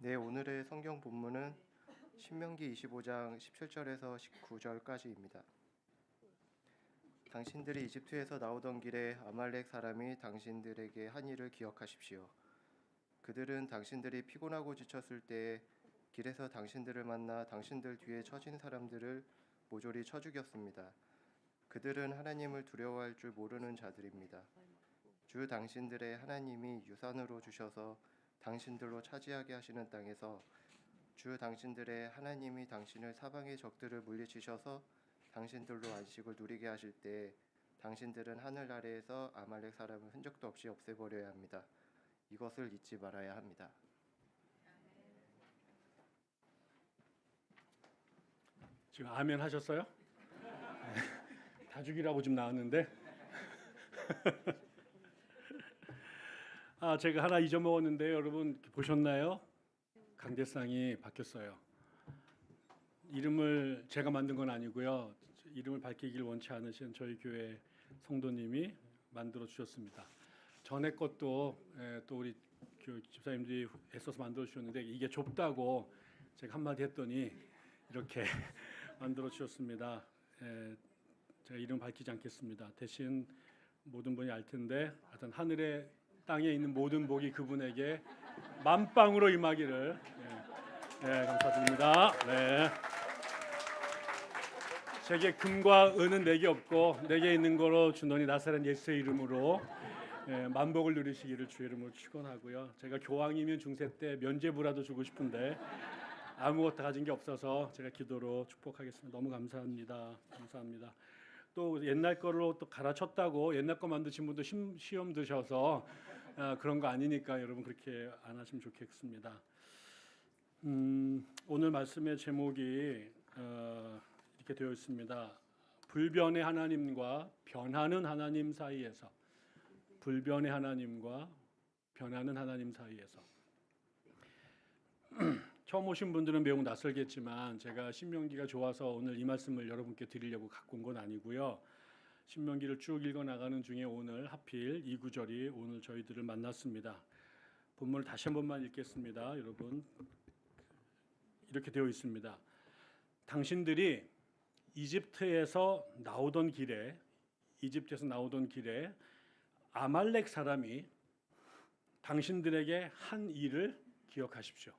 네, 오늘의 성경 본문은 신명기 25장 17절에서 19절까지입니다. 당신들이 이집트에서 나오던 길에 아말렉 사람이 당신들에게 한 일을 기억하십시오. 그들은 당신들이 피곤하고 지쳤을 때에 길에서 당신들을 만나 당신들 뒤에 처진 사람들을 모조리 쳐 죽였습니다. 그들은 하나님을 두려워할 줄 모르는 자들입니다. 주 당신들의 하나님이 유산으로 주셔서 당신들로 차지하게 하시는 땅에서 주 당신들의 하나님이 당신을 사방의 적들을 물리치셔서 당신들로 안식을 누리게 하실 때 당신들은 하늘 아래에서 아말렉 사람을 흔적도 없이 없애버려야 합니다. 이것을 잊지 말아야 합니다. 지금 아멘 하셨어요? 다 죽이라고 좀 나왔는데 제가 하나 잊어먹었는데 여러분 보셨나요? 강대상이 바뀌었어요. 이름을 제가 만든 건 아니고요. 이름을 밝히길 원치 않으신 저희 교회 성도님이 만들어 주셨습니다. 전에 것도 또 우리 집사님들이 애써서 만들어 주셨는데 이게 좁다고 제가 한마디 했더니 이렇게 만들어 주셨습니다. 제가 이름 밝히지 않겠습니다. 대신 모든 분이 알 텐데 하여튼 하늘의 땅에 있는 모든 복이 그분에게 만빵으로 임하기를 감사드립니다. 네. 제게 금과 은은 내게 없고 내게 있는 거로 주노니 나사렛 예수의 이름으로 만복을 누리시기를 주의 이름으로 축원하고요. 제가 교황이면 중세 때 면죄부라도 주고 싶은데 아무것도 가진 게 없어서 제가 기도로 축복하겠습니다. 너무 감사합니다. 감사합니다. 또 옛날 거로 또 갈아쳤다고 옛날 거 만드신 분도 시험 드셔서 그런 거 아니니까 여러분 그렇게 안 하시면 좋겠습니다. 오늘 말씀의 제목이 이렇게 되어 있습니다. 불변의 하나님과 변하는 하나님 사이에서. 불변의 하나님과 변하는 하나님 사이에서. 처음 오신 분들은 매우 낯설겠지만 제가 신명기가 좋아서 오늘 이 말씀을 여러분께 드리려고 갖고 온 건 아니고요. 신명기를 쭉 읽어 나가는 중에 오늘 하필 이 구절이 오늘 저희들을 만났습니다. 본문을 다시 한 번만 읽겠습니다. 여러분 이렇게 되어 있습니다. 당신들이 이집트에서 나오던 길에 아말렉 사람이 당신들에게 한 일을 기억하십시오.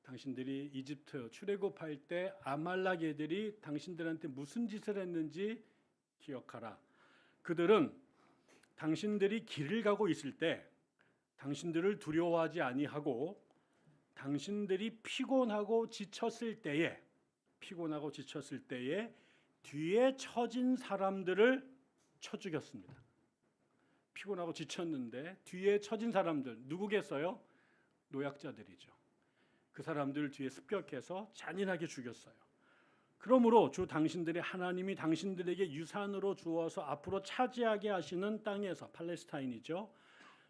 당신들이 이집트 출애굽할 때 아말렉 애들이 당신들한테 무슨 짓을 했는지 기억하라. 그들은 당신들이 길을 가고 있을 때 당신들을 두려워하지 아니하고 당신들이 피곤하고 지쳤을 때에 뒤에 처진 사람들을 쳐 죽였습니다. 피곤하고 지쳤는데 뒤에 처진 사람들 누구겠어요? 노약자들이죠. 그 사람들 뒤에 습격해서 잔인하게 죽였어요. 그러므로 주 당신들의 하나님이 당신들에게 유산으로 주어서 앞으로 차지하게 하시는 땅에서 팔레스타인이죠.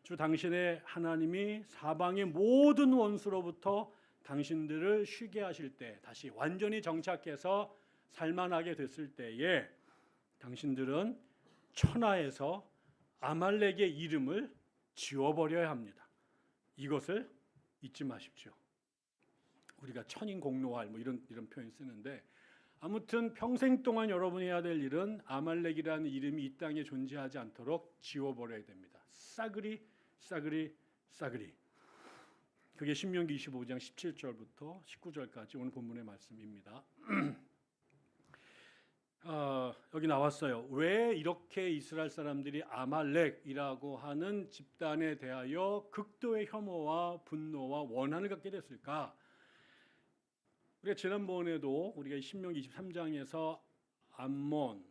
주 당신의 하나님이 사방의 모든 원수로부터 당신들을 쉬게 하실 때 다시 완전히 정착해서 살만하게 됐을 때에 당신들은 천하에서 아말렉의 이름을 지워버려야 합니다. 이것을 잊지 마십시오. 우리가 천인공노할 이런 표현 쓰는데 아무튼 평생 동안 여러분이 해야 될 일은 아말렉이라는 이름이 이 땅에 존재하지 않도록 지워버려야 됩니다. 싸그리. 그게 신명기 25장 17절부터 19절까지 오늘 본문의 말씀입니다. 여기 나왔어요. 왜 이렇게 이스라엘 사람들이 아말렉이라고 하는 집단에 대하여 극도의 혐오와 분노와 원한을 갖게 됐을까? 우리가 지난번에도 우리가 신명기 23장에서 암몬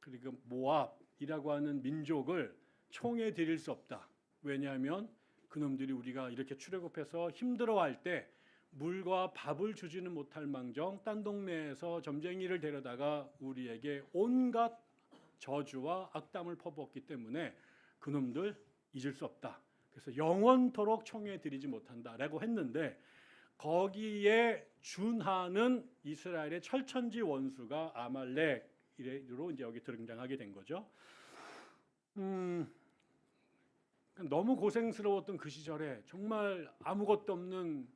그리고 모압이라고 하는 민족을 총에 들일 수 없다. 왜냐하면 그놈들이 우리가 이렇게 출애굽해서 힘들어할 때 물과 밥을 주지는 못할 망정 딴 동네에서 점쟁이를 데려다가 우리에게 온갖 저주와 악담을 퍼부었기 때문에 그놈들 잊을 수 없다. 그래서 영원토록 총에 들이지 못한다라고 했는데 거기에 준하는 이스라엘의 철천지 원수가 아말렉으로 이제 여기 등장하게 된 거죠. 너무 고생스러웠던 그 시절에 정말 아무것도 없는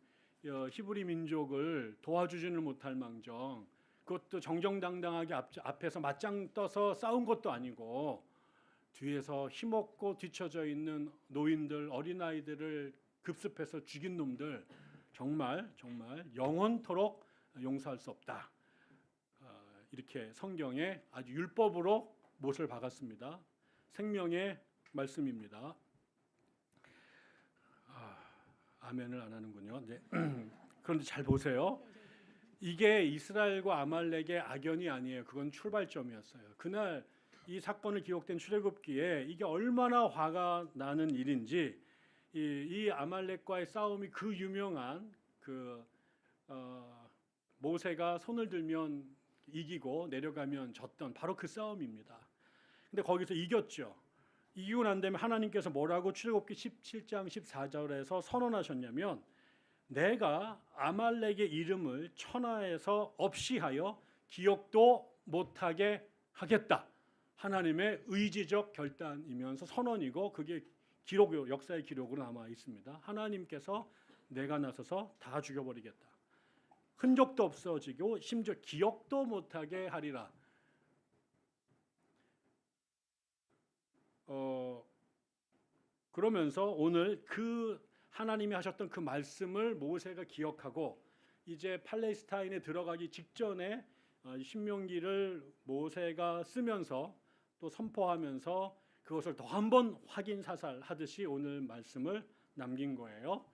히브리 민족을 도와주지는 못할 망정 그것도 정정당당하게 앞에서 맞짱 떠서 싸운 것도 아니고 뒤에서 힘없고 뒤처져 있는 노인들 어린아이들을 급습해서 죽인 놈들 정말 영원토록 용서할 수 없다. 이렇게 성경에 아주 율법으로 못을 박았습니다. 생명의 말씀입니다. 아멘을 안 하는군요. 네. 그런데 잘 보세요. 이게 이스라엘과 아말렉의 악연이 아니에요. 그건 출발점이었어요. 그날 이 사건을 기록된 출애굽기에 이게 얼마나 화가 나는 일인지 이 아말렉과의 싸움이 그 유명한 모세가 손을 들면 이기고 내려가면 졌던 바로 그 싸움입니다. 근데 거기서 이겼죠. 이기고 난 다음에 하나님께서 뭐라고 출애굽기 17장 14절에서 선언하셨냐면 내가 아말렉의 이름을 천하에서 없이 하여 기억도 못하게 하겠다. 하나님의 의지적 결단이면서 선언이고 그게 역사의 기록으로 남아 있습니다. 하나님께서 내가 나서서 다 죽여버리겠다. 흔적도 없어지고 심지어 기억도 못하게 하리라. 그러면서 오늘 그 하나님이 하셨던 그 말씀을 모세가 기억하고 이제 팔레스타인에 들어가기 직전에 신명기를 모세가 쓰면서 또 선포하면서 그것을 더 한 번 확인 사살하듯이 오늘 말씀을 남긴 거예요.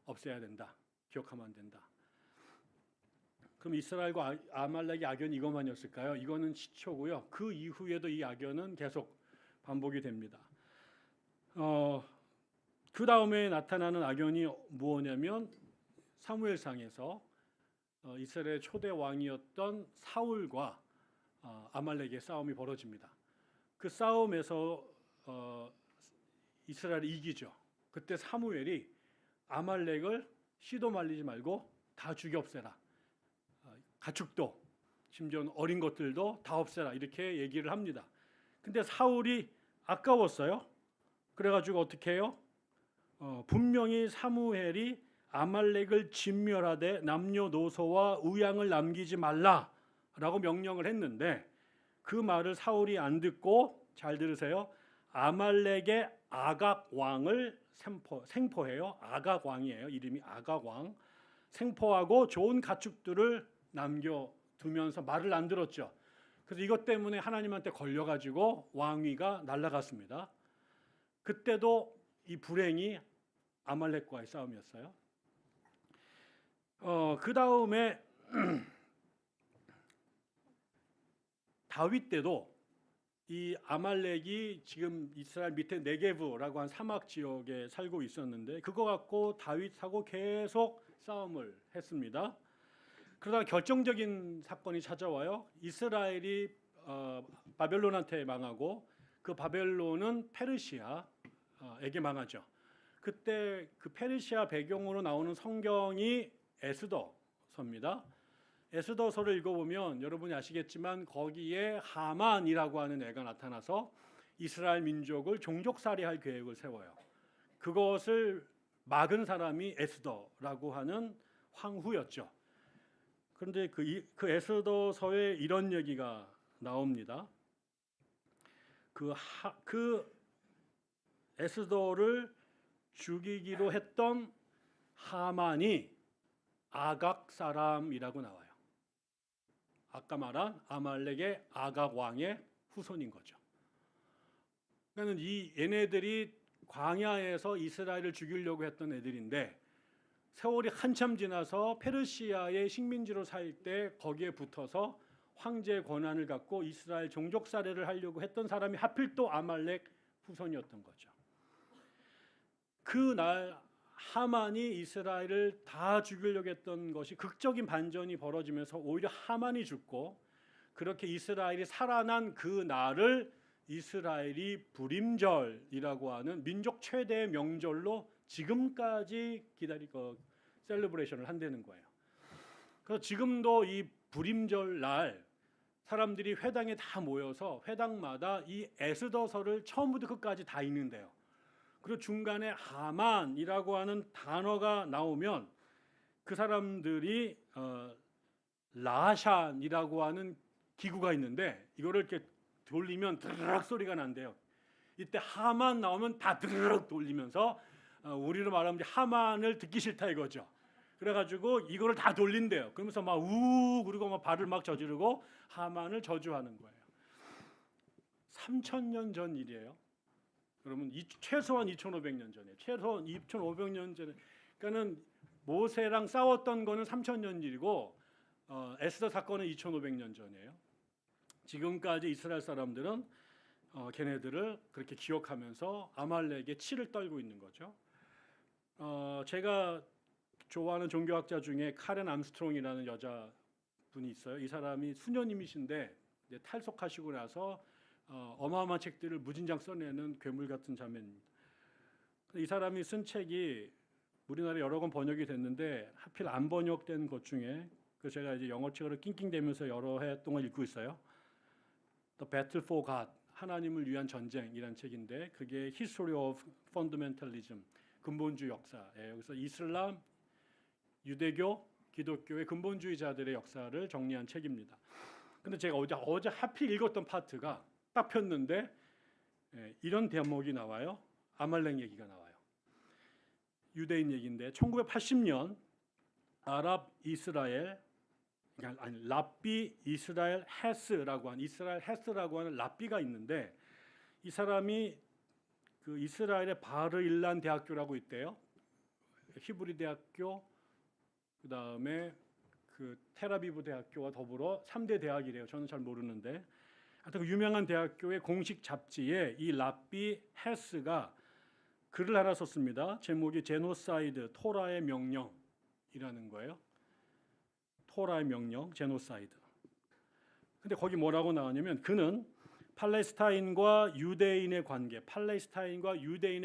없애야 된다. 기억하면 안 된다. 그럼 이스라엘과 아말렉의 악연이 이것만이었을까요? 이거는 시초고요. 그 이후에도 이 악연은 계속 반복이 됩니다. 그 다음에 나타나는 악연이 무엇이냐면 사무엘상에서 이스라엘의 초대 왕이었던 사울과 아말렉의 싸움이 벌어집니다. 그 싸움에서 이스라엘이 이기죠. 그때 사무엘이 아말렉을 씨도 말리지 말고 다 죽여 없애라. 가축도 심지어 어린 것들도 다 없애라 이렇게 얘기를 합니다. 근데 사울이 아까웠어요. 그래가지고 어떻게 해요? 분명히 사무엘이 아말렉을 진멸하되 남녀노소와 우양을 남기지 말라라고 명령을 했는데 그 말을 사울이 안 듣고 잘 들으세요. 아말렉의 아각 왕을 생포해요. 아각 왕이에요. 이름이 아각 왕. 생포하고 좋은 가축들을 남겨두면서 말을 안 들었죠. 그래서 이것 때문에 하나님한테 걸려가지고 왕위가 날아갔습니다. 그때도 이 불행이 아말렉과의 싸움이었어요. 그 다음에 다윗 때도 이 아말렉이 지금 이스라엘 밑에 네게브라고 한 사막 지역에 살고 있었는데 그거 갖고 다윗하고 계속 싸움을 했습니다. 그러다가 결정적인 사건이 찾아와요. 이스라엘이 바벨론한테 망하고 그 바벨론은 페르시아에게 망하죠. 그때 그 페르시아 배경으로 나오는 성경이 에스더서입니다. 에스더서를 읽어보면 여러분이 아시겠지만 거기에 하만이라고 하는 애가 나타나서 이스라엘 민족을 종족살이할 계획을 세워요. 그것을 막은 사람이 에스더라고 하는 황후였죠. 그런데 그 에스더서에 이런 얘기가 나옵니다. 그 에스더를 죽이기로 했던 하만이 아각 사람이라고 나와요. 아까 말한 아말렉의 아각 왕의 후손인 거죠. 그러니까 얘네들이 광야에서 이스라엘을 죽이려고 했던 애들인데 세월이 한참 지나서 페르시아의 식민지로 살 때 거기에 붙어서 황제의 권한을 갖고 이스라엘 종족 살해를 하려고 했던 사람이 하필 또 아말렉 후손이었던 거죠. 그날 하만이 이스라엘을 다 죽이려고 했던 것이 극적인 반전이 벌어지면서 오히려 하만이 죽고 그렇게 이스라엘이 살아난 그 날을 이스라엘이 불임절이라고 하는 민족 최대의 명절로 지금까지 셀러브레이션을 한다는 거예요. 그래서 지금도 이 불임절 날 사람들이 회당에 다 모여서 회당마다 이 에스더서를 처음부터 끝까지 다 읽는데요. 그리고 중간에 하만이라고 하는 단어가 나오면 그 사람들이 라샨이라고 하는 기구가 있는데 이거를 이렇게 돌리면 드르륵 소리가 난대요. 이때 하만 나오면 다 드르륵 돌리면서 우리로 말하면 이제 하만을 듣기 싫다 이거죠. 그래가지고 이거를 다 돌린대요. 그러면서 막 우 그리고 막 발을 막 저지르고 하만을 저주하는 거예요. 3,000년 전 일이에요. 여러분 최소한 2,500년 전에, 최소한 2,500년 전에, 그러니까는 모세랑 싸웠던 거는 3,000년 일이고 에스더 사건은 2,500년 전이에요. 지금까지 이스라엘 사람들은 걔네들을 그렇게 기억하면서 아말렉의 치를 떨고 있는 거죠. 제가 좋아하는 종교학자 중에 카렌 암스트롱이라는 여자분이 있어요. 이 사람이 수녀님이신데 이제 탈석하시고 나서 어마어마한 책들을 무진장 써내는 괴물 같은 자매입니다. 이 사람이 쓴 책이 우리나라에 여러 권 번역이 됐는데 하필 안 번역된 것 중에 그 제가 이제 영어 책으로 낑낑대면서 여러 해 동안 읽고 있어요. The Battle for God, 하나님을 위한 전쟁이라는 책인데 그게 History of Fundamentalism, 근본주의 역사예요. 그래서 이슬람, 유대교, 기독교의 근본주의자들의 역사를 정리한 책입니다. 근데 제가 어제 하필 읽었던 파트가 딱 폈는데 이런 대목이 나와요. 아말렉 얘기가 나와요. 유대인 얘기인데 1980년 아랍 이스라엘 아니 랍비 이스라엘 헤스라고 하는 랍비가 있는데 이 사람이 그 이스라엘의 바르일란 대학교라고 있대요. 히브리 대학교 그다음에 그 텔아비브 대학교와 더불어 3대 대학이래요. 저는 잘 모르는데 하여튼 그 유명한 대학교의 공식 잡지에 이 랍비 헤스가 글을 하나 썼습니다. 제목이 제노사이드 토라의 명령이라는 거예요. 토라의 명령, 제노사이드. 근데 거기 뭐라고 나오냐면 그는 팔레스타인과 유대인의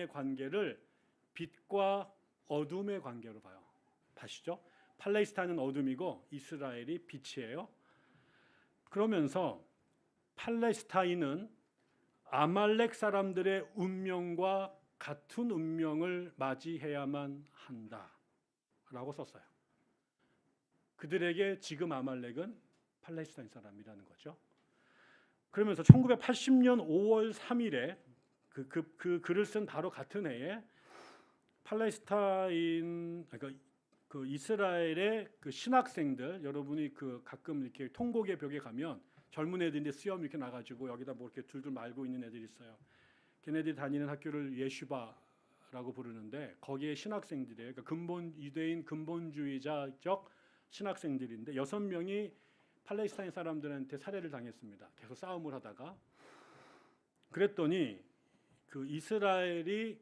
관계를 빛과 어둠의 관계로 봐요. 아시죠? 팔레스타인은 어둠이고 이스라엘이 빛이에요. 그러면서 팔레스타인은 아말렉 사람들의 운명과 같은 운명을 맞이해야만 한다라고 썼어요. 그들에게 지금 아말렉은 팔레스타인 사람이라는 거죠. 그러면서 1980년 5월 3일에 그 글을 쓴 바로 같은 해에 팔레스타인 그 이스라엘의 그 신학생들 여러분이 그 가끔 이렇게 통곡의 벽에 가면 젊은 애들인데 수염 이렇게 나가지고 여기다 뭐 이렇게 줄줄 말고 있는 애들이 있어요. 걔네들이 다니는 학교를 예슈바라고 부르는데 거기에 신학생들이에요. 그러니까 유대인 근본주의자적 신학생들인데 6명이 팔레스타인 사람들한테 살해를 당했습니다. 계속 싸움을 하다가 그랬더니 그 이스라엘이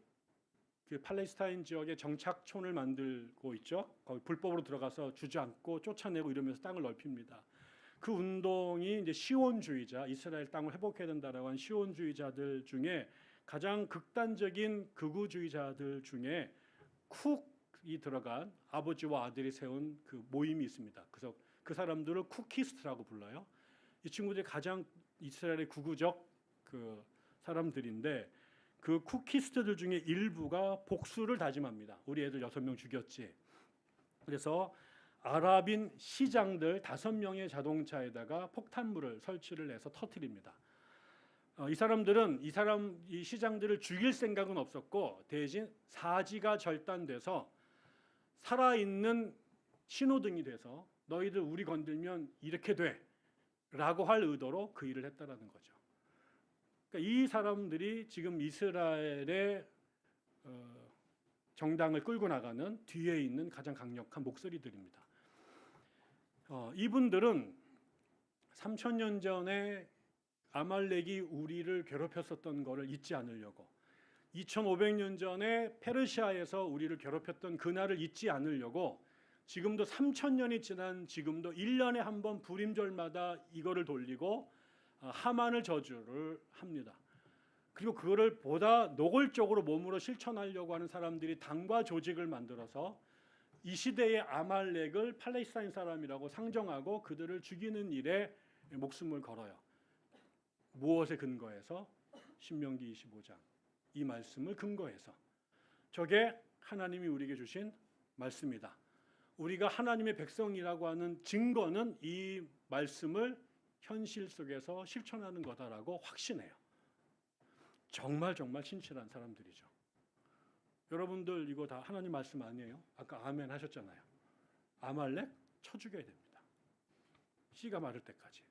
그 팔레스타인 지역에 정착촌을 만들고 있죠. 거기 불법으로 들어가서 주저앉고 쫓아내고 이러면서 땅을 넓힙니다. 그 운동이 이제 시온주의자, 이스라엘 땅을 회복해야 된다라고 한 시온주의자들 중에 가장 극단적인 극우주의자들 중에 쿡이 들어간 아버지와 아들이 세운 그 모임이 있습니다. 그래서 그 사람들을 쿠키스트라고 불러요. 이 친구들이 가장 이스라엘의 극우적 그 사람들인데 그 쿠키스트들 중에 일부가 복수를 다짐합니다. 우리 애들 6명 죽였지. 그래서 아랍인 시장들 5명의 자동차에다가 폭탄물을 설치를 해서 터뜨립니다. 이 시장들을 죽일 생각은 없었고 대신 사지가 절단돼서 살아있는 신호등이 돼서 너희들 우리 건들면 이렇게 돼라고 할 의도로 그 일을 했다라는 거죠. 그러니까 이 사람들이 지금 이스라엘의 정당을 끌고 나가는 뒤에 있는 가장 강력한 목소리들입니다. 이분들은 3,000년 전에 아말렉이 우리를 괴롭혔었던 것을 잊지 않으려고 2,500년 전에 페르시아에서 우리를 괴롭혔던 그날을 잊지 않으려고 지금도 3,000년이 지난 지금도 1년에 한 번 불임절마다 이거를 돌리고 하만을 저주를 합니다. 그리고 그거를 보다 노골적으로 몸으로 실천하려고 하는 사람들이 당과 조직을 만들어서 이 시대의 아말렉을 팔레스타인 사람이라고 상정하고 그들을 죽이는 일에 목숨을 걸어요. 무엇에 근거해서? 신명기 25장 이 말씀을 근거해서 저게 하나님이 우리에게 주신 말씀이다. 우리가 하나님의 백성이라고 하는 증거는 이 말씀을 현실 속에서 실천하는 거다라고 확신해요. 정말 신실한 사람들이죠. 여러분들 이거 다 하나님 말씀 아니에요? 아까 아멘 하셨잖아요. 아말렉 쳐 죽여야 됩니다. 씨가 마를 때까지.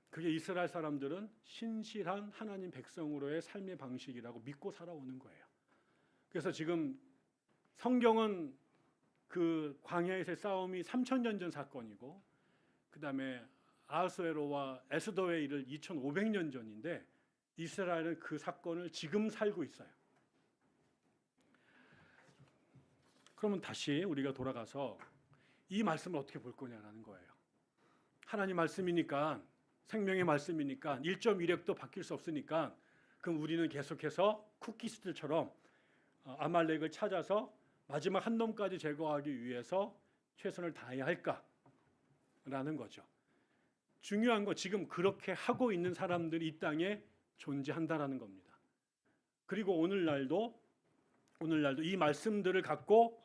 그게 이스라엘 사람들은 신실한 하나님 백성으로의 삶의 방식이라고 믿고 살아오는 거예요. 그래서 지금 성경은 그 광야에서의 싸움이 3000년 전 사건이고, 그 다음에 아하수에로와 에스더의 일을 2500년 전인데 이스라엘은 그 사건을 지금 살고 있어요. 그러면 다시 우리가 돌아가서 이 말씀을 어떻게 볼 거냐라는 거예요. 하나님 말씀이니까, 생명의 말씀이니까 1.1획도 바뀔 수 없으니까, 그럼 우리는 계속해서 쿠키스들처럼 아말렉을 찾아서 마지막 한 놈까지 제거하기 위해서 최선을 다해야 할까라는 거죠. 중요한 거, 지금 그렇게 하고 있는 사람들이 이 땅에 존재한다라는 겁니다. 그리고 오늘날도 이 말씀들을 갖고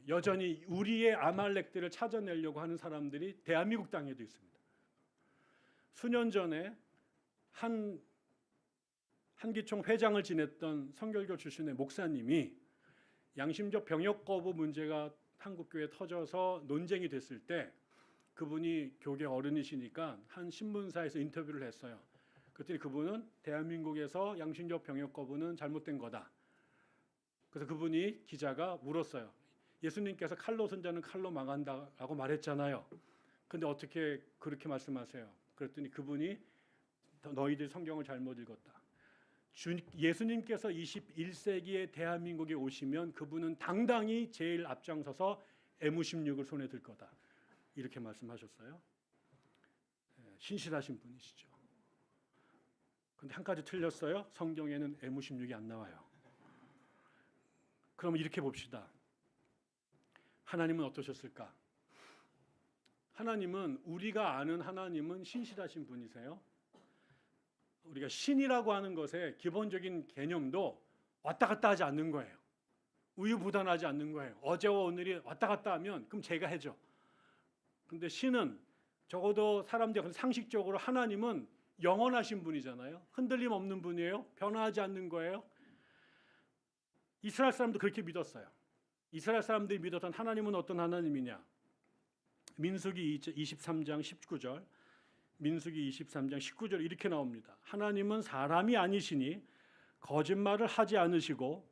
여전히 우리의 아말렉들을 찾아내려고 하는 사람들이 대한민국 땅에도 있습니다. 수년 전에 한기총 회장을 지냈던 성결교 출신의 목사님이 양심적 병역 거부 문제가 한국교회에 터져서 논쟁이 됐을 때, 그분이 교계 어른이시니까 한 신문사에서 인터뷰를 했어요. 그랬더니 그분은 대한민국에서 양심적 병역 거부는 잘못된 거다. 그래서 그분이, 기자가 물었어요. 예수님께서 칼로 손자는 칼로 망한다라고 말했잖아요. 근데 어떻게 그렇게 말씀하세요? 그랬더니 그분이, 너희들 성경을 잘못 읽었다. 예수님께서 21세기에 대한민국에 오시면 그분은 당당히 제일 앞장서서 M16을 손에 들 거다. 이렇게 말씀하셨어요. 신실하신 분이시죠. 근데 한 가지 틀렸어요. 성경에는 M16이 안 나와요. 그럼 이렇게 봅시다. 하나님은 어떠셨을까? 하나님은, 우리가 아는 하나님은 신실하신 분이세요. 우리가 신이라고 하는 것의 기본적인 개념도 왔다 갔다 하지 않는 거예요. 우유부단하지 않는 거예요. 어제와 오늘이 왔다 갔다 하면 그럼 제가 해줘. 근데 신은 적어도 사람들 상식적으로 하나님은 영원하신 분이잖아요. 흔들림 없는 분이에요. 변화하지 않는 거예요. 이스라엘 사람도 그렇게 믿었어요. 이스라엘 사람들이 믿었던 하나님은 어떤 하나님이냐? 민수기 23장 19절, 민수기 23장 19절 이렇게 나옵니다. 하나님은 사람이 아니시니 거짓말을 하지 않으시고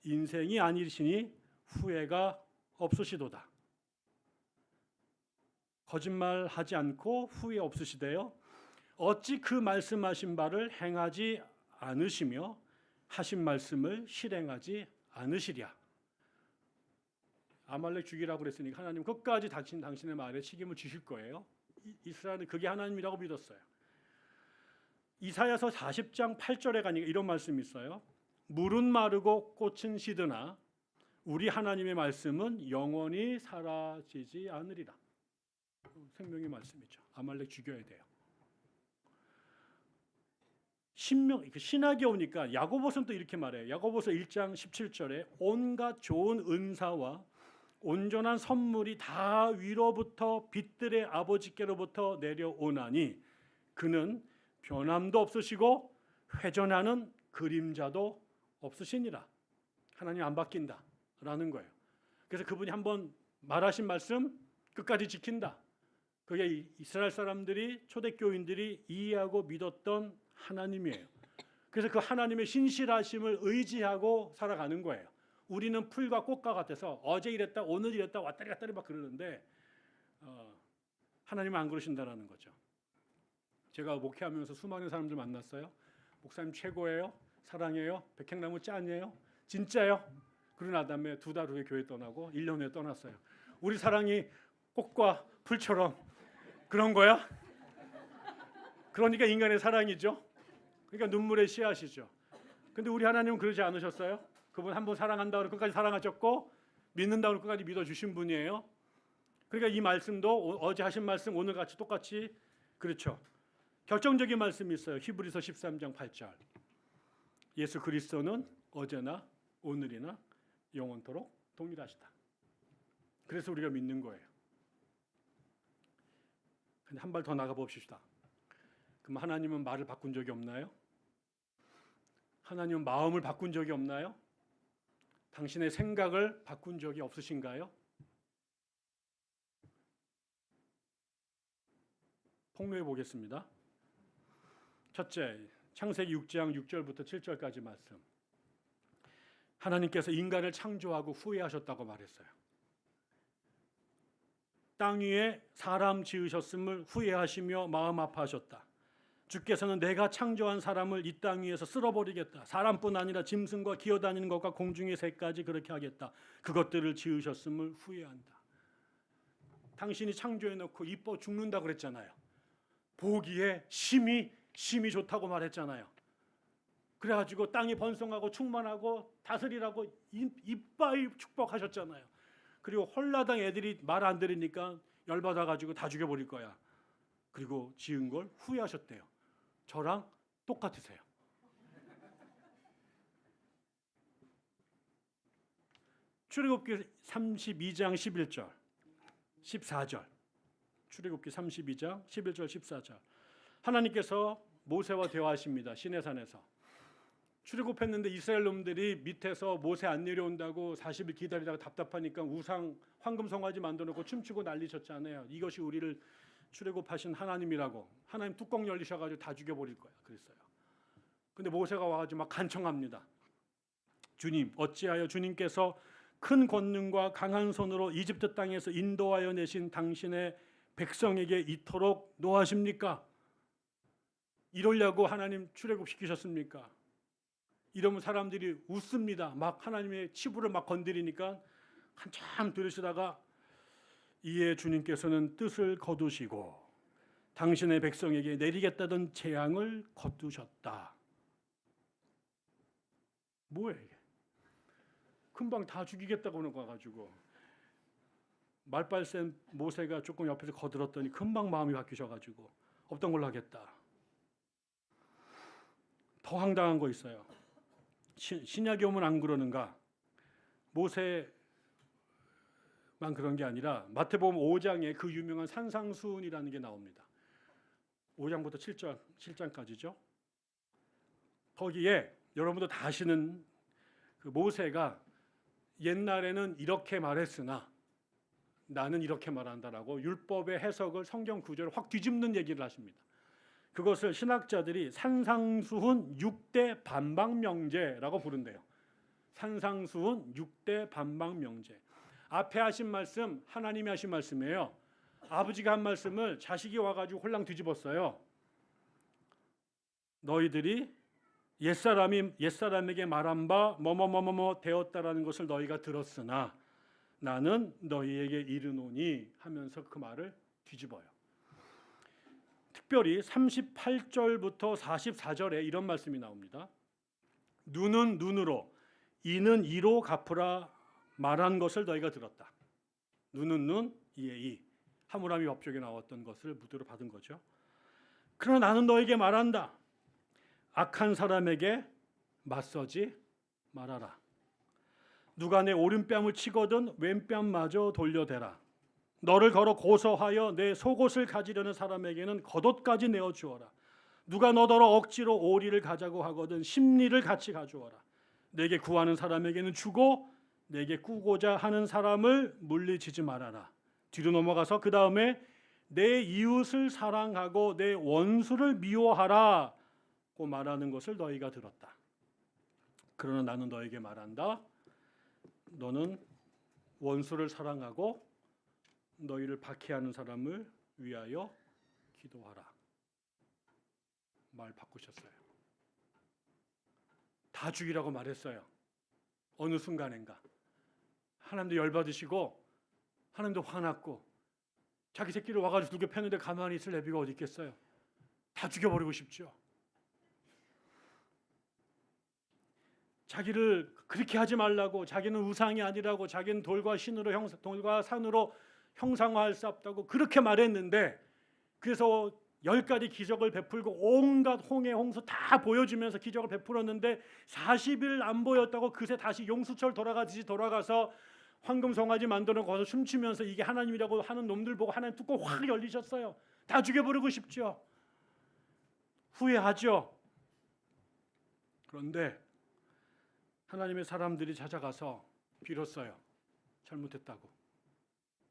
인생이 아니시니 후회가 없으시도다. 거짓말하지 않고 후회 없으시대요. 어찌 그 말씀하신 바를 행하지 않으시며 하신 말씀을 실행하지 않으시랴. 아말렉 죽이라고 그랬으니까 하나님 끝까지 당신의 말에 책임을 지실 거예요. 이스라엘은 그게 하나님이라고 믿었어요. 이사야서 40장 8절에 가니까 이런 말씀이 있어요. 물은 마르고 꽃은 시드나 우리 하나님의 말씀은 영원히 사라지지 않으리라. 생명의 말씀이죠. 아말렉 죽여야 돼요. 신학에 오니까 야고보서는 또 이렇게 말해요. 야고보서 1장 17절에 온갖 좋은 은사와 온전한 선물이 다 위로부터 빛들의 아버지께로부터 내려오나니 그는 변함도 없으시고 회전하는 그림자도 없으시니라. 하나님 안 바뀐다라는 거예요. 그래서 그분이 한번 말하신 말씀 끝까지 지킨다. 그게 이스라엘 사람들이, 초대교인들이 이해하고 믿었던 하나님이에요. 그래서 그 하나님의 신실하심을 의지하고 살아가는 거예요. 우리는 풀과 꽃과 같아서 어제 이랬다 오늘 이랬다 왔다리 갔다리 막 그러는데 하나님은 안 그러신다라는 거죠. 제가 목회하면서 수많은 사람들 만났어요. 목사님 최고예요. 사랑해요. 백향나무 짠이에요. 진짜요. 그러고 난 다음에 2달 후에 교회 떠나고 1년 후에 떠났어요. 우리 사랑이 꽃과 풀처럼 그런 거야? 그러니까 인간의 사랑이죠. 그러니까 눈물의 씨앗이죠. 근데 우리 하나님은 그러지 않으셨어요. 그분 한번 사랑한다고 끝까지 사랑하셨고 믿는다고 끝까지 믿어주신 분이에요. 그러니까 이 말씀도 어제 하신 말씀 오늘 같이 똑같이 그렇죠. 결정적인 말씀이 있어요. 히브리서 13장 8절. 예수 그리스도는 어제나 오늘이나 영원토록 동일하시다. 그래서 우리가 믿는 거예요. 근데 한 발 더 나가 봅시다. 그럼 하나님은 말을 바꾼 적이 없나요? 하나님은 마음을 바꾼 적이 없나요? 당신의 생각을 바꾼 적이 없으신가요? 폭로해 보겠습니다. 첫째, 창세기 6장 6절부터 7절까지 말씀. 하나님께서 인간을 창조하고 후회하셨다고 말했어요. 땅 위에 사람 지으셨음을 후회하시며 마음 아파하셨다. 주께서는 내가 창조한 사람을 이 땅 위에서 쓸어버리겠다. 사람뿐 아니라 짐승과 기어다니는 것과 공중의 새까지 그렇게 하겠다. 그것들을 지으셨음을 후회한다. 당신이 창조해놓고 이뻐 죽는다 그랬잖아요. 보기에 심히 좋다고 말했잖아요. 그래가지고 땅이 번성하고 충만하고 다스리라고 이빠이 축복하셨잖아요. 그리고 홀라당 애들이 말 안 들으니까 열받아가지고 다 죽여버릴 거야. 그리고 지은 걸 후회하셨대요. 저랑 똑같으세요. 출애굽기 32장 11절 14절 출애굽기 32장 11절 14절 하나님께서 모세와 대화하십니다. 시내산에서. 출애굽했는데 이스라엘 놈들이 밑에서 모세 안 내려온다고 40일 기다리다가 답답하니까 우상 황금 송아지 만들어 놓고 춤추고 난리쳤잖아요. 이것이 우리를 출애굽하신 하나님이라고. 하나님 뚜껑 열리셔가지고 다 죽여버릴 거야 그랬어요. 근데 모세가 와가지고 막 간청합니다. 주님, 어찌하여 주님께서 큰 권능과 강한 손으로 이집트 땅에서 인도하여 내신 당신의 백성에게 이토록 노하십니까? 이러려고 하나님 출애굽시키셨습니까? 이러면 사람들이 웃습니다. 막 하나님의 치부를 막 건드리니까 한참 들으시다가 이에 주님께서는 뜻을 거두시고 당신의 백성에게 내리겠다던 재앙을 거두셨다. 뭐예요 이게? 금방 다 죽이겠다고 하는 거 가지고 말빨 센 모세가 조금 옆에서 거들었더니 금방 마음이 바뀌셔가지고 없던 걸로 하겠다. 더 황당한 거 있어요. 신약에 오면 안 그러는가? 모세만 그런 게 아니라 마태복음 5장에 그 유명한 산상수훈이라는 게 나옵니다. 5장부터 7장까지죠. 거기에 여러분도 다 아시는 그 모세가 옛날에는 이렇게 말했으나 나는 이렇게 말한다라고 율법의 해석을 성경 구절을 확 뒤집는 얘기를 하십니다. 그것을 신학자들이 산상수훈 6대 반박명제라고 부른대요. 산상수훈 6대 반박명제. 앞에 하신 말씀 하나님이 하신 말씀이에요. 아버지가 한 말씀을 자식이 와가지고 홀랑 뒤집었어요. 너희들이 옛사람에게 말한 바 뭐뭐뭐뭐 되었다라는 것을 너희가 들었으나 나는 너희에게 이르노니 하면서 그 말을 뒤집어요. 특별히 38절부터 44절에 이런 말씀이 나옵니다. 눈은 눈으로 이는 이로 갚으라 말한 것을 너희가 들었다. 눈은 눈, 이에 이. 하무라비 법적에 나왔던 것을 무드로 받은 거죠. 그러나 나는 너에게 말한다. 악한 사람에게 맞서지 말아라. 누가 내 오른뺨을 치거든 왼뺨마저 돌려대라. 너를 걸어 고소하여 내 속옷을 가지려는 사람에게는 겉옷까지 내어 주어라. 누가 너더러 억지로 오리를 가자고 하거든 심리를 같이 가져와라. 내게 구하는 사람에게는 주고 내게 꾸고자 하는 사람을 물리치지 말아라. 뒤로 넘어가서 그 다음에 내 이웃을 사랑하고 내 원수를 미워하라고 말하는 것을 너희가 들었다. 그러나 나는 너에게 말한다. 너는 원수를 사랑하고 너희를 박해하는 사람을 위하여 기도하라. 말 바꾸셨어요. 다 죽이라고 말했어요. 어느 순간인가. 하나님도 열받으시고 하나님도 화났고 자기 새끼를 와가지고 두개 패는데 가만히 있을 애비가 어디 있겠어요. 다 죽여버리고 싶죠. 자기를 그렇게 하지 말라고, 자기는 우상이 아니라고, 자기는 돌과 산으로 형상화할 수 없다고 그렇게 말했는데, 그래서 10가지 기적을 베풀고 온갖 홍해 홍수 다 보여주면서 기적을 베풀었는데 40일 안 보였다고 그새 다시 용수철 돌아가듯이 돌아가서 황금 송아지 만들어 거기서 춤추면서 이게 하나님이라고 하는 놈들 보고 하나님 뚜껑 확 열리셨어요. 다 죽여버리고 싶죠. 후회하죠. 그런데 하나님의 사람들이 찾아가서 빌었어요. 잘못했다고.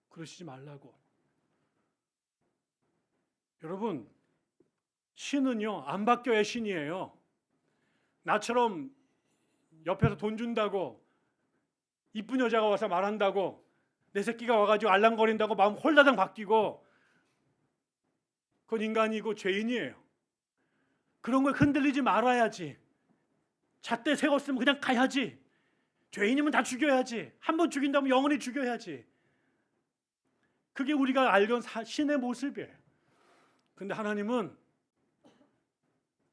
그러시지 말라고. 여러분, 신은요 안 바뀌어야 신이에요. 나처럼 옆에서 돈 준다고, 이쁜 여자가 와서 말한다고, 내 새끼가 와가지고 알랑거린다고 마음 홀라당 바뀌고, 그건 인간이고 죄인이에요. 그런 걸 흔들리지 말아야지. 잣대 세웠으면 그냥 가야지. 죄인이면 다 죽여야지. 한 번 죽인다면 영원히 죽여야지. 그게 우리가 알던 신의 모습이에요. 근데 하나님은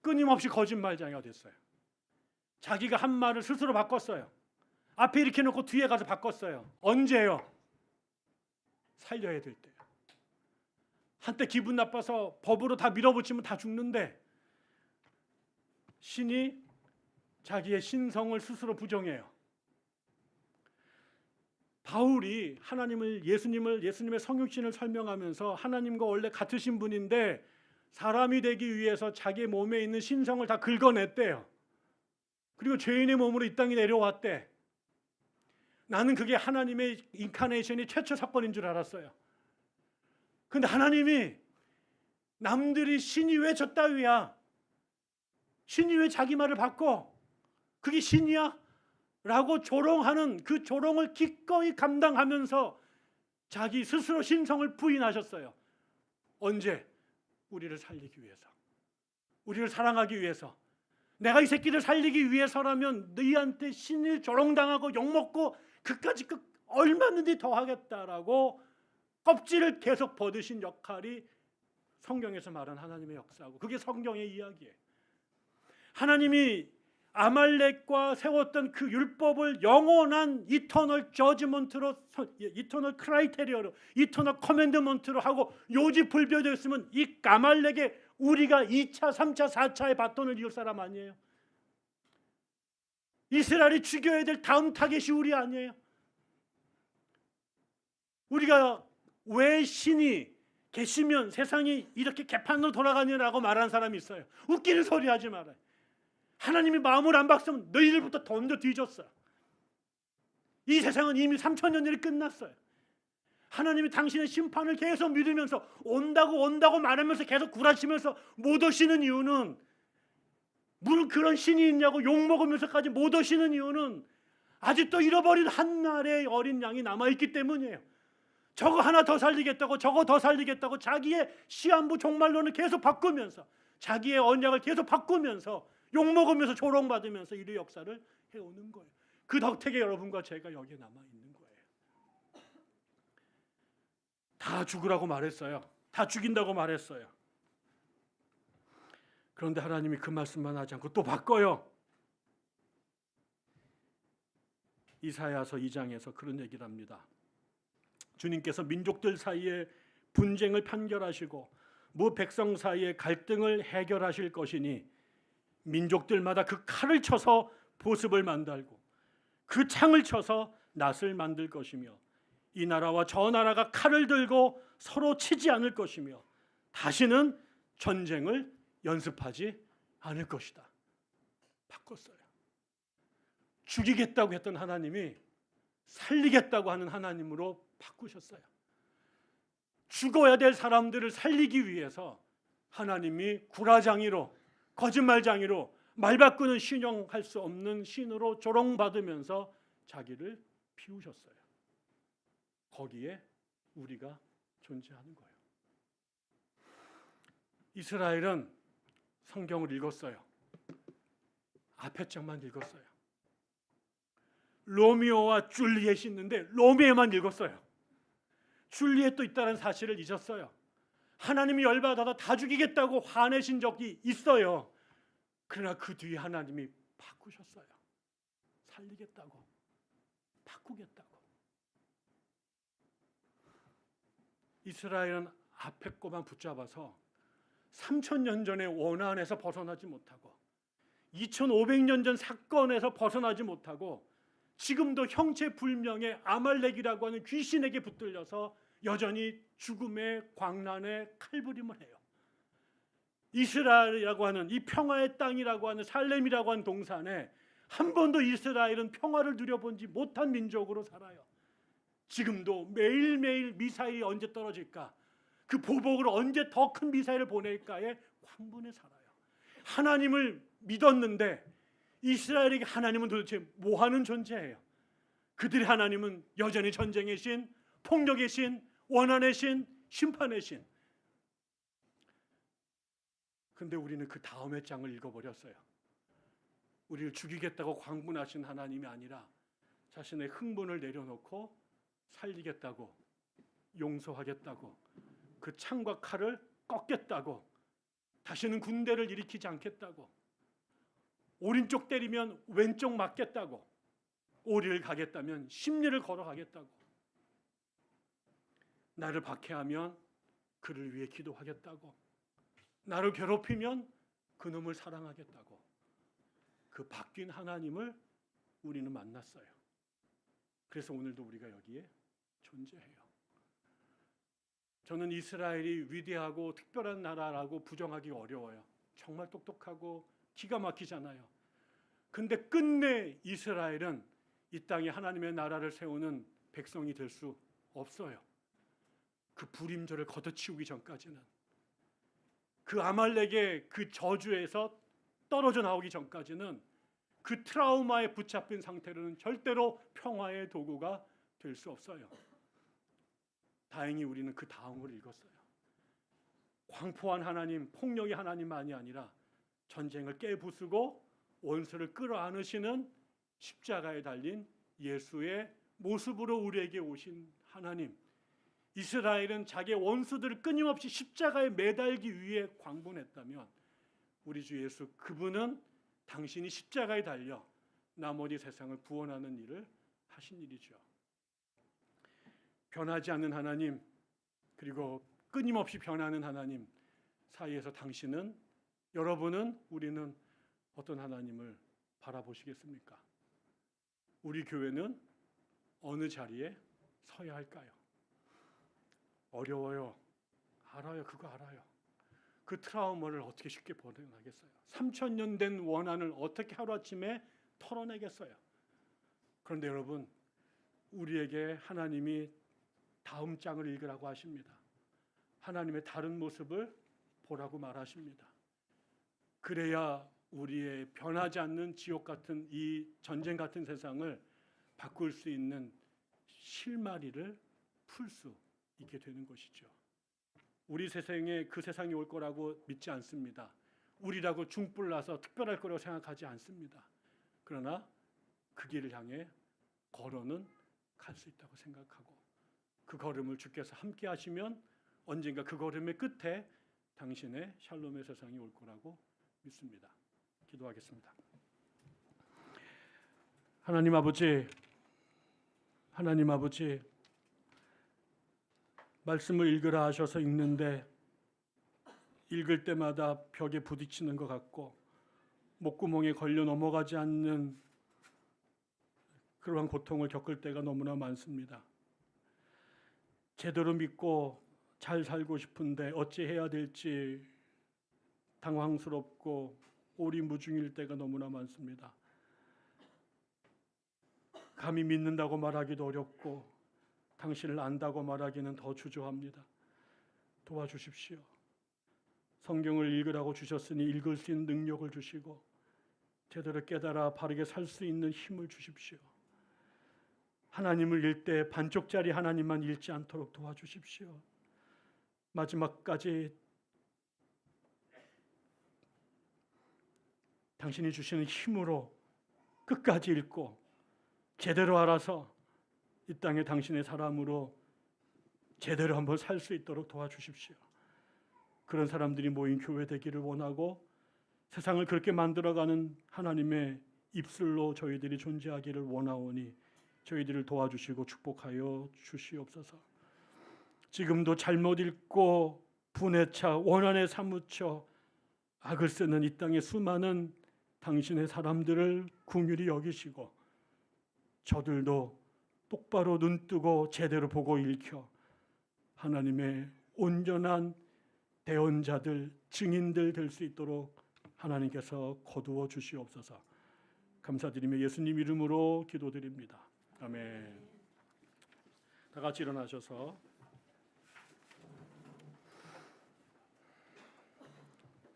끊임없이 거짓말쟁이가 됐어요. 자기가 한 말을 스스로 바꿨어요. 앞에 이렇게 놓고 뒤에 가서 바꿨어요. 언제요? 살려야 될 때요. 한때 기분 나빠서 법으로 다 밀어붙이면 다 죽는데 신이 자기의 신성을 스스로 부정해요. 바울이 예수님의 성육신을 설명하면서 하나님과 원래 같으신 분인데 사람이 되기 위해서 자기 몸에 있는 신성을 다 긁어냈대요. 그리고 죄인의 몸으로 이 땅에 내려왔대. 나는 그게 하나님의 인카네이션이 최초 사건인 줄 알았어요. 근데 하나님이 남들이 신이 왜 저 따위야? 신이 왜 자기 말을 바꿔? 그게 신이야? 라고 조롱하는 그 조롱을 기꺼이 감당하면서 자기 스스로 신성을 부인하셨어요. 언제? 우리를 살리기 위해서. 우리를 사랑하기 위해서. 내가 이 새끼를 살리기 위해서라면 너희한테 신을 조롱당하고 욕먹고 그까짓 얼마든지 더 하겠다라고 껍질을 계속 벗으신 역할이 성경에서 말한 하나님의 역사고, 그게 성경의 이야기예요. 하나님이 아말렉과 세웠던 그 율법을 영원한 이터널 저지먼트로, 이터널 크라이테리어로, 이터널 커맨드먼트로 하고 요지불변했으면 이 아말렉에 우리가 2차, 3차, 4차의 바톤을 이을 사람 아니에요? 이스라엘이 죽여야 될 다음 타겟이 우리 아니에요? 우리가 왜 신이 계시면 세상이 이렇게 개판으로 돌아가냐라고 말하는 사람이 있어요. 웃기는 소리 하지 말아요. 하나님이 마음을 안 바꾸면 너희들부터 던져 뒤졌어요. 이 세상은 이미 3,000년 전에 끝났어요. 하나님이 당신의 심판을 계속 믿으면서 온다고 말하면서 계속 구라치면서 못 오시는 이유는, 무슨 그런 신이 있냐고 욕먹으면서까지 못 오시는 이유는 아직도 잃어버린 한 날의 어린 양이 남아있기 때문이에요. 저거 하나 더 살리겠다고, 저거 더 살리겠다고 자기의 시한부 종말론을 계속 바꾸면서, 자기의 언약을 계속 바꾸면서 욕먹으면서 조롱받으면서 이 역사를 해오는 거예요. 그 덕택에 여러분과 제가 여기에 남아있는 거예요. 다 죽으라고 말했어요. 다 죽인다고 말했어요. 그런데 하나님이 그 말씀만 하지 않고 또 바꿔요. 이사야서 2장에서 그런 얘기를 합니다. 주님께서 민족들 사이에 분쟁을 판결하시고 무 백성 사이에 갈등을 해결하실 것이니 민족들마다 그 칼을 쳐서 보습을 만들고 그 창을 쳐서 낫을 만들 것이며 이 나라와 저 나라가 칼을 들고 서로 치지 않을 것이며 다시는 전쟁을 연습하지 않을 것이다. 바꿨어요. 죽이겠다고 했던 하나님이 살리겠다고 하는 하나님으로 바꾸셨어요. 죽어야 될 사람들을 살리기 위해서 하나님이 구라장이로, 거짓말장이로, 말 바꾸는 신용할 수 없는 신으로 조롱받으면서 자기를 비우셨어요. 거기에 우리가 존재하는 거예요. 이스라엘은 성경을 읽었어요. 앞에 장만 읽었어요. 로미오와 줄리엣이 있는데 로미오만 읽었어요. 줄리엣도 있다는 사실을 잊었어요. 하나님이 열받아서 다 죽이겠다고 화내신 적이 있어요. 그러나 그 뒤에 하나님이 바꾸셨어요. 살리겠다고, 바꾸겠다고. 이스라엘은 앞에 거만 붙잡아서 3,000년 전의 원한에서 벗어나지 못하고 2,500년 전 사건에서 벗어나지 못하고 지금도 형체불명의 아말렉이라고 하는 귀신에게 붙들려서 여전히 죽음의 광란에 칼부림을 해요. 이스라엘이라고 하는 이 평화의 땅이라고 하는 살렘이라고 하는 동산에 한 번도 이스라엘은 평화를 누려본지 못한 민족으로 살아요. 지금도 매일매일 미사일이 언제 떨어질까, 그 보복으로 언제 더 큰 미사일을 보낼까에 광분에 살아요. 하나님을 믿었는데 이스라엘에게 하나님은 도대체 뭐하는 존재예요? 그들의 하나님은 여전히 전쟁의 신, 폭력의 신, 원한의 신, 심판의 신. 근데 우리는 그 다음의 장을 읽어버렸어요. 우리를 죽이겠다고 광분하신 하나님이 아니라 자신의 흥분을 내려놓고 살리겠다고, 용서하겠다고, 그 창과 칼을 꺾겠다고, 다시는 군대를 일으키지 않겠다고, 오른쪽 때리면 왼쪽 맞겠다고, 오리를 가겠다면 십리를 걸어가겠다고, 나를 박해하면 그를 위해 기도하겠다고, 나를 괴롭히면 그놈을 사랑하겠다고, 그 바뀐 하나님을 우리는 만났어요. 그래서 오늘도 우리가 여기에 존재해요. 저는 이스라엘이 위대하고 특별한 나라라고 부정하기 어려워요. 정말 똑똑하고 기가 막히잖아요. 근데 끝내 이스라엘은 이 땅에 하나님의 나라를 세우는 백성이 될 수 없어요. 그 불임조를 걷어치우기 전까지는, 그 아말렉의 그 저주에서 떨어져 나오기 전까지는, 그 트라우마에 붙잡힌 상태로는 절대로 평화의 도구가 될 수 없어요. 다행히 우리는 그 다음을 읽었어요. 광포한 하나님, 폭력의 하나님만이 아니라 전쟁을 깨부수고 원수를 끌어안으시는 십자가에 달린 예수의 모습으로 우리에게 오신 하나님. 이스라엘은 자기의 원수들을 끊임없이 십자가에 매달기 위해 광분했다면 우리 주 예수, 그분은 당신이 십자가에 달려 나머지 세상을 구원하는 일을 하신 일이죠. 변하지 않는 하나님, 그리고 끊임없이 변하는 하나님 사이에서 당신은, 여러분은, 우리는 어떤 하나님을 바라보시겠습니까? 우리 교회는 어느 자리에 서야 할까요? 어려워요. 알아요. 그거 알아요. 그 트라우마를 어떻게 쉽게 벗어나겠어요? 3000년 된 원한을 어떻게 하루아침에 털어내겠어요? 그런데 여러분, 우리에게 하나님이 다음 장을 읽으라고 하십니다. 하나님의 다른 모습을 보라고 말하십니다. 그래야 우리의 변하지 않는 지옥 같은 이 전쟁 같은 세상을 바꿀 수 있는 실마리를 풀 수 있게 되는 것이죠. 우리 세상에 그 세상이 올 거라고 믿지 않습니다. 우리라고 중불나서 특별할 거라고 생각하지 않습니다. 그러나 그 길을 향해 걸어는 갈 수 있다고 생각하고, 그 걸음을 주께서 함께 하시면 언젠가 그 걸음의 끝에 당신의 샬롬의 세상이 올 거라고 믿습니다. 기도하겠습니다. 하나님 아버지, 말씀을 읽으라 하셔서 읽는데 읽을 때마다 벽에 부딪히는 것 같고 목구멍에 걸려 넘어가지 않는 그러한 고통을 겪을 때가 너무나 많습니다. 제대로 믿고 잘 살고 싶은데 어찌해야 될지 당황스럽고 오리무중일 때가 너무나 많습니다. 감히 믿는다고 말하기도 어렵고 당신을 안다고 말하기는 더 주저합니다. 도와주십시오. 성경을 읽으라고 주셨으니 읽을 수 있는 능력을 주시고 제대로 깨달아 바르게 살 수 있는 힘을 주십시오. 하나님을 읽을 때 반쪽짜리 하나님만 읽지 않도록 도와주십시오. 마지막까지 당신이 주시는 힘으로 끝까지 읽고 제대로 알아서 이 땅에 당신의 사람으로 제대로 한번 살 수 있도록 도와주십시오. 그런 사람들이 모인 교회 되기를 원하고 세상을 그렇게 만들어가는 하나님의 입술로 저희들이 존재하기를 원하오니 저희들을 도와주시고 축복하여 주시옵소서. 지금도 잘못 읽고 분에 차 원한에 사무쳐 악을 쓰는 이 땅의 수많은 당신의 사람들을 긍휼히 여기시고 저들도 똑바로 눈뜨고 제대로 보고 읽혀 하나님의 온전한 대언자들, 증인들 될 수 있도록 하나님께서 거두어 주시옵소서. 감사드리며 예수님 이름으로 기도드립니다. 아멘. 다 같이 일어나셔서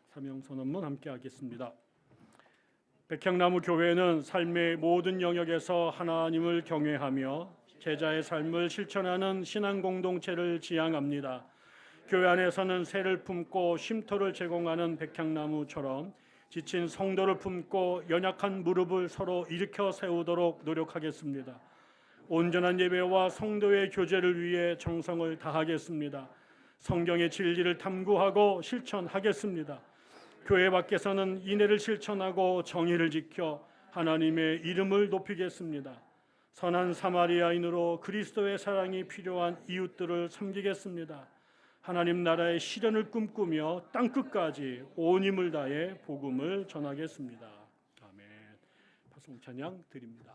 사명선언문 함께 하겠습니다. 백향나무 교회는 삶의 모든 영역에서 하나님을 경외하며 제자의 삶을 실천하는 신앙 공동체를 지향합니다. 교회 안에서는 새를 품고 쉼터를 제공하는 백향나무처럼 지친 성도를 품고 연약한 무릎을 서로 일으켜 세우도록 노력하겠습니다. 온전한 예배와 성도의 교제를 위해 정성을 다하겠습니다. 성경의 진리를 탐구하고 실천하겠습니다. 교회 밖에서는 인애를 실천하고 정의를 지켜 하나님의 이름을 높이겠습니다. 선한 사마리아인으로 그리스도의 사랑이 필요한 이웃들을 섬기겠습니다. 하나님 나라의 실현을 꿈꾸며 땅끝까지 온 힘을 다해 복음을 전하겠습니다. 아멘. 파송 찬양 드립니다.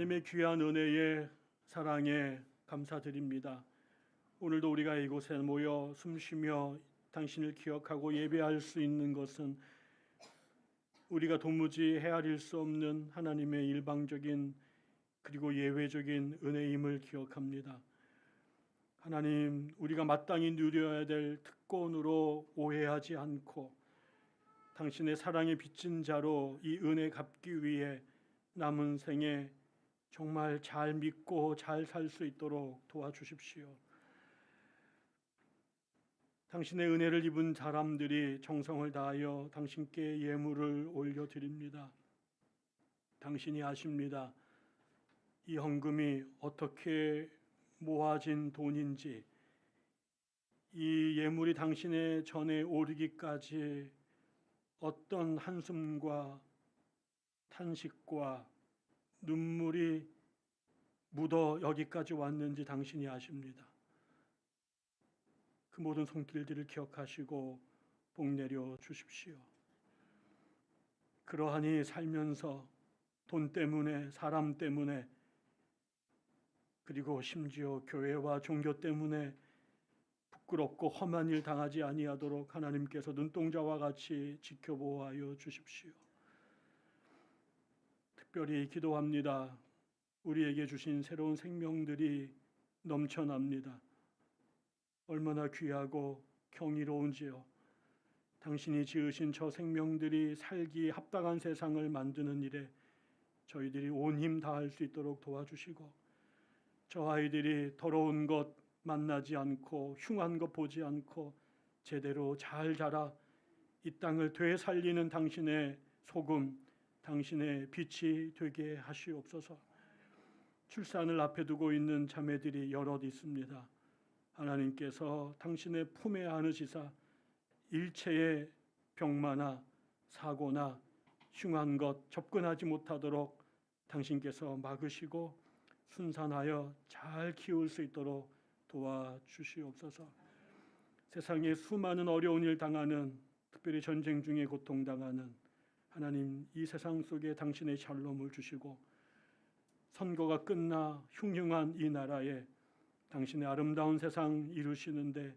하나님의 귀한 은혜에 사랑에 감사드립니다. 오늘도 우리가 이곳에 모여 숨쉬며 당신을 기억하고 예배할 수 있는 것은 우리가 도무지 헤아릴 수 없는 하나님의 일방적인 그리고 예외적인 은혜임을 기억합니다. 하나님, 우리가 마땅히 누려야 될 특권으로 오해하지 않고 당신의 사랑에 빚진 자로 이 은혜 갚기 위해 남은 생에 정말 잘 믿고 잘 살 수 있도록 도와주십시오. 당신의 은혜를 입은 사람들이 정성을 다하여 당신께 예물을 올려드립니다. 당신이 아십니다. 이 헌금이 어떻게 모아진 돈인지, 이 예물이 당신의 전에 오르기까지 어떤 한숨과 탄식과 눈물이 묻어 여기까지 왔는지 당신이 아십니다. 그 모든 손길들을 기억하시고 복 내려 주십시오. 그러하니 살면서 돈 때문에, 사람 때문에, 그리고 심지어 교회와 종교 때문에 부끄럽고 험한 일 당하지 아니하도록 하나님께서 눈동자와 같이 지켜보아여 주십시오. 특별히 기도합니다. 우리에게 주신 새로운 생명들이 넘쳐납니다. 얼마나 귀하고 경이로운지요. 당신이 지으신 저 생명들이 살기 합당한 세상을 만드는 일에 저희들이 온 힘 다할 수 있도록 도와주시고, 저 아이들이 더러운 것 만나지 않고 흉한 것 보지 않고 제대로 잘 자라 이 땅을 되살리는 당신의 소금, 당신의 빛이 되게 하시옵소서. 출산을 앞에 두고 있는 자매들이 여럿 있습니다. 하나님께서 당신의 품에 안으시사 일체의 병마나 사고나 흉한 것 접근하지 못하도록 당신께서 막으시고 순산하여 잘 키울 수 있도록 도와주시옵소서. 세상에 수많은 어려운 일 당하는, 특별히 전쟁 중에 고통당하는 하나님, 이 세상 속에 당신의 샬롬을 주시고 선거가 끝나 흉흉한 이 나라에 당신의 아름다운 세상 이루시는데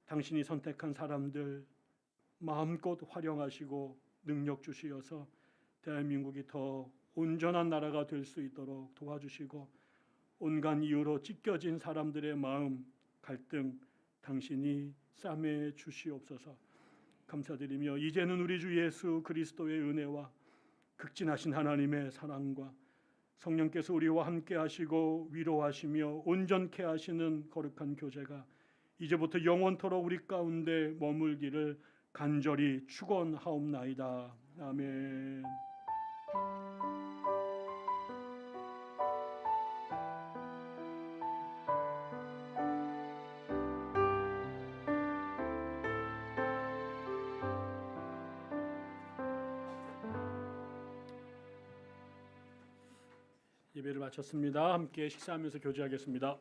당신이 선택한 사람들 마음껏 활용하시고 능력 주시어서 대한민국이 더 온전한 나라가 될 수 있도록 도와주시고, 온갖 이유로 찢겨진 사람들의 마음, 갈등 당신이 싸매 주시옵소서. 감사드리며 이제는 우리 주 예수 그리스도의 은혜와 극진하신 하나님의 사랑과 성령께서 우리와 함께 하시고 위로하시며 온전케 하시는 거룩한 교제가 이제부터 영원토록 우리 가운데 머물기를 간절히 축원하옵나이다. 아멘. 예배를 마쳤습니다. 함께 식사하면서 교제하겠습니다.